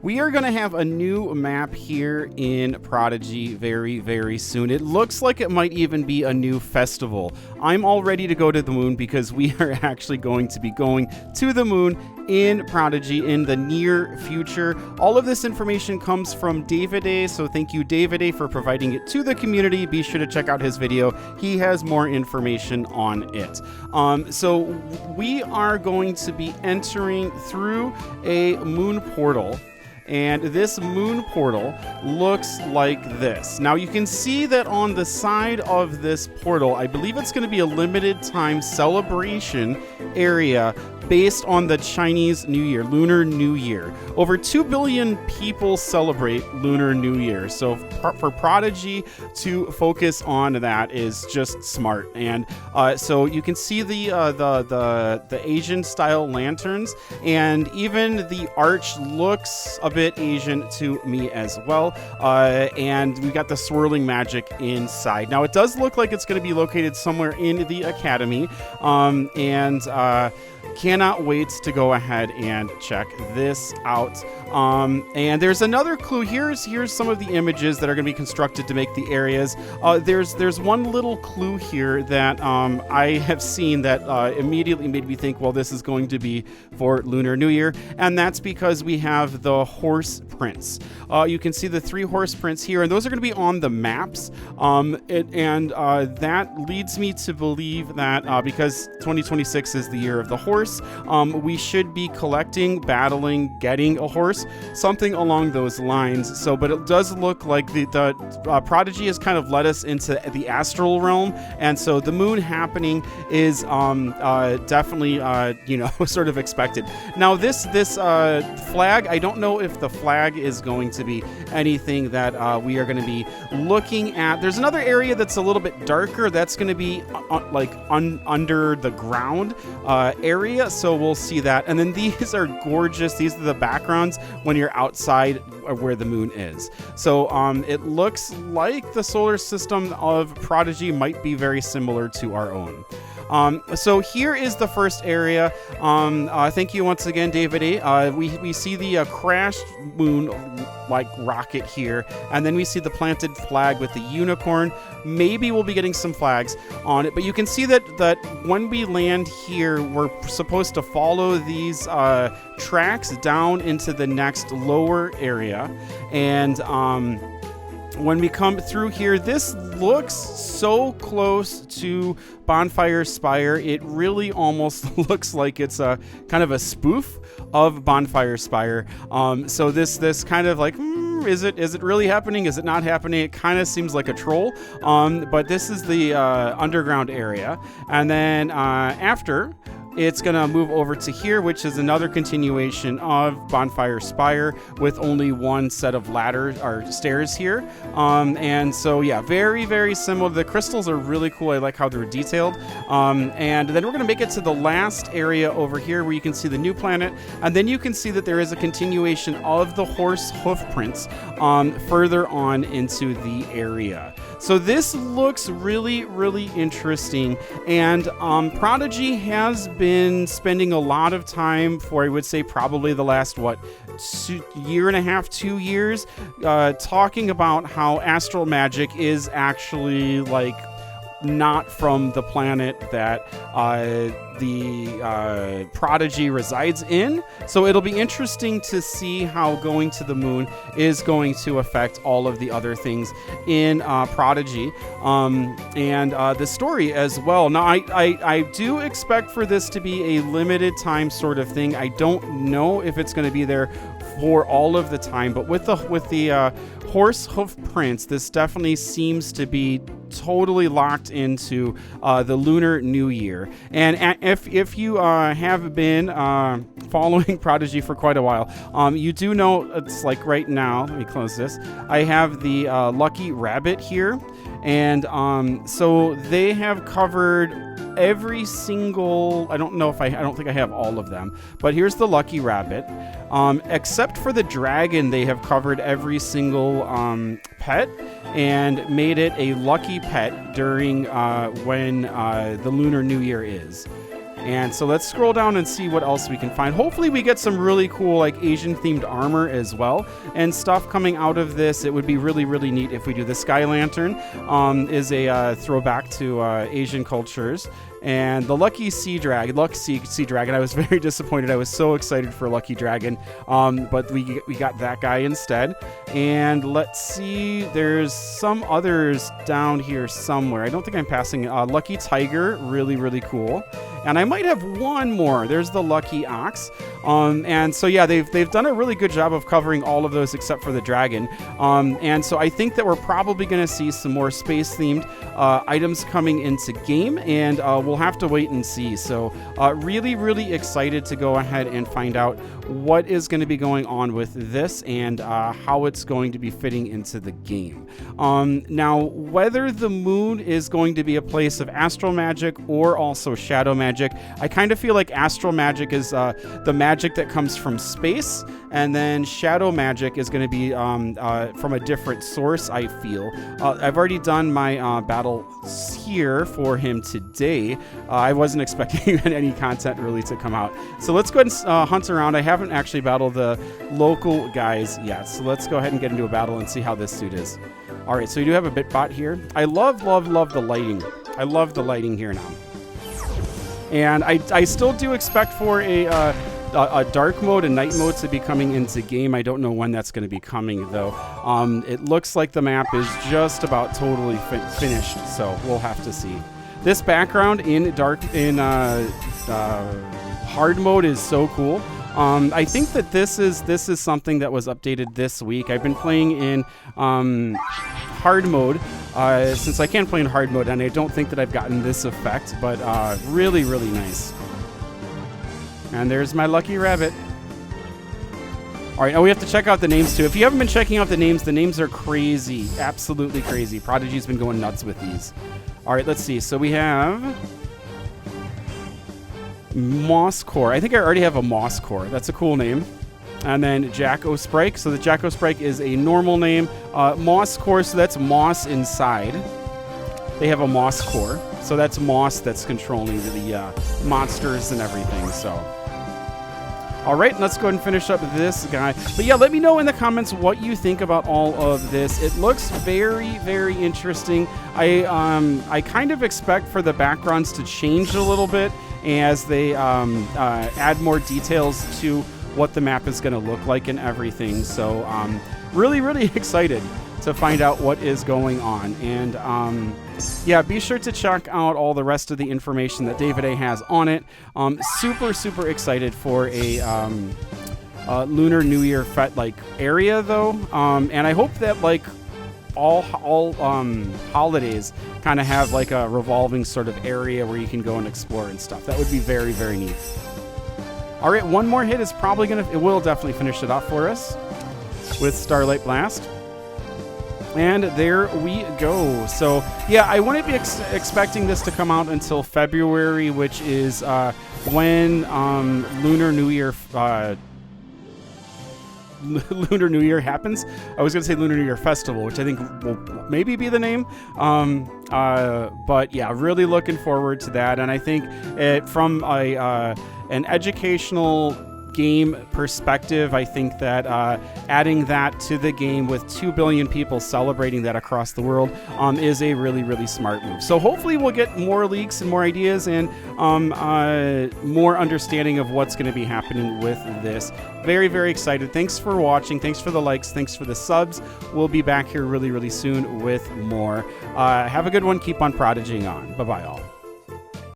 We are going to have a new map here in Prodigy very, very soon. It looks like it might even be a new festival. I'm all ready to go to the moon because we are actually going to be going to the moon in Prodigy in the near future. All of this information comes from David, so thank you, David, for providing it to the community. Be sure to check out his video. He has more information on it. So we are going to be entering through a moon portal. And this moon portal looks like this. Now you can see that on the side of this portal, I believe it's going to be a limited time celebration area based on the Chinese New Year, Lunar New Year. Over 2 billion people celebrate Lunar New Year. So for Prodigy to focus on that is just smart. And so you can see the Asian style lanterns, and even the arch looks a bit Asian to me as well. And we got the swirling magic inside. Now it does look like it's going to be located somewhere in the academy. Cannot wait to go ahead and check this out. And there's another clue. Here's some of the images that are going to be constructed to make the areas. There's one little clue here that I have seen that immediately made me think, well, this is going to be for Lunar New Year, and that's because we have the horse prints. You can see the 3 horse prints here, and those are going to be on the maps. That leads me to believe that because 2026 is the year of the horse, we should be collecting, battling, getting a horse, something along those lines. So, but it does look like the Prodigy has kind of led us into the astral realm, and so the moon happening is definitely sort of expected. Now this flag, I don't know if the flag is going to be anything that we are going to be looking at. There's another area that's a little bit darker. That's going to be under the ground area. So we'll see that. And then these are gorgeous. These are the backgrounds when you're outside where the moon is. So it looks like the solar system of Prodigy might be very similar to our own. So here is the first area. Thank you once again, David. We see the crashed moon like rocket here, and then we see the planted flag with the unicorn. Maybe we'll be getting some flags on it, but you can see that when we land here, we're supposed to follow these tracks down into the next lower area. And when we come through here, this looks so close to Bonfire Spire. It really almost looks like it's a kind of a spoof of Bonfire Spire. So this kind of like, is it really happening? Is it not happening? It kind of seems like a troll. But this is the underground area. And then after, it's going to move over to here, which is another continuation of Bonfire Spire with only one set of ladders or stairs here. And so, yeah, very, very similar. The crystals are really cool. I like how they're detailed. And then we're going to make it to the last area over here where you can see the new planet. And then you can see that there is a continuation of the horse hoof prints further on into the area. So this looks really, really interesting. And Prodigy has been spending a lot of time for, I would say, probably the last, year and a half, 2 years, talking about how astral magic is actually like not from the planet that the Prodigy resides in. So it'll be interesting to see how going to the moon is going to affect all of the other things in Prodigy and the story as well. Now, I do expect for this to be a limited time sort of thing. I don't know if it's going to be there for all of the time, but with the horse hoof prints, this definitely seems to be totally locked into the Lunar New Year. And if you have been following Prodigy for quite a while, you do know it's like right now. Let me close this. I have the lucky rabbit here, and so they have covered every single, I don't think I have all of them, but here's the lucky rabbit. Except for the dragon, they have covered every single pet and made it a lucky pet during when the Lunar New Year is. And so let's scroll down and see what else we can find. Hopefully we get some really cool like Asian themed armor as well and stuff coming out of this. It would be really, really neat if we do. The Sky Lantern is a throwback to Asian cultures. And the Lucky Sea Dragon, I was very disappointed. I was so excited for Lucky Dragon, but we got that guy instead. And let's see, there's some others down here somewhere. I don't think I'm passing. Lucky Tiger, really, really cool. And I might have one more. There's the Lucky Ox. And so yeah, they've done a really good job of covering all of those except for the dragon. And so I think that we're probably going to see some more space-themed items coming into game, and we'll have to wait and see. So really, really excited to go ahead and find out what is going to be going on with this and how it's going to be fitting into the game. Now, whether the moon is going to be a place of astral magic or also shadow magic, I kind of feel like astral magic is the magic that comes from space, and then shadow magic is going to be from a different source, I feel. I've already done my battle here for him today. I wasn't expecting any content really to come out. So let's go ahead and hunt around. I haven't actually battled the local guys yet. So let's go ahead and get into a battle and see how this suit is. All right, so we do have a Bitbot here. I love the lighting. I love the lighting here now. And I still do expect for a dark mode and night mode to be coming into game. I don't know when that's going to be coming, though. It looks like the map is just about totally finished, so we'll have to see. This background in hard mode is so cool. I think that this is something that was updated this week. I've been playing in hard mode since I can't play in hard mode, and I don't think that I've gotten this effect, but really, really nice. And there's my lucky rabbit. All right, now we have to check out the names too. If you haven't been checking out the names are crazy, absolutely crazy. Prodigy's been going nuts with these. All right, let's see. So we have Moss Core. I think I already have a Moss Core. That's a cool name. And then Jack O'Sprike. So the Jack O'Sprike is a normal name. Moss Core, so that's moss inside. They have a Moss Core. So that's moss that's controlling the monsters and everything. So, all right, let's go ahead and finish up this guy. But yeah, let me know in the comments what you think about all of this. It looks very, very interesting. I kind of expect for the backgrounds to change a little bit as they add more details to what the map is going to look like and everything. So really, really excited to find out what is going on. And yeah, be sure to check out all the rest of the information that David A has on it. Super, super excited for a Lunar New Year like area though. And I hope that like all holidays kind of have like a revolving sort of area where you can go and explore and stuff. That would be very, very neat. All right, one more hit is probably it will definitely finish it off for us with Starlight Blast. And there we go. So yeah, I wouldn't be expecting this to come out until February, which is when Lunar New Year Lunar New Year happens. I was going to say Lunar New Year Festival, which I think will maybe be the name. But yeah, really looking forward to that. And I think from an educational game perspective, I think that adding that to the game with 2 billion people celebrating that across the world is a really, really smart move. So hopefully we'll get more leaks and more ideas and more understanding of what's going to be happening with this. Very, very excited. Thanks for watching. Thanks for the likes. Thanks for the subs. We'll be back here really, really soon with more. Have a good one. Keep on prodigying on. Bye-bye all.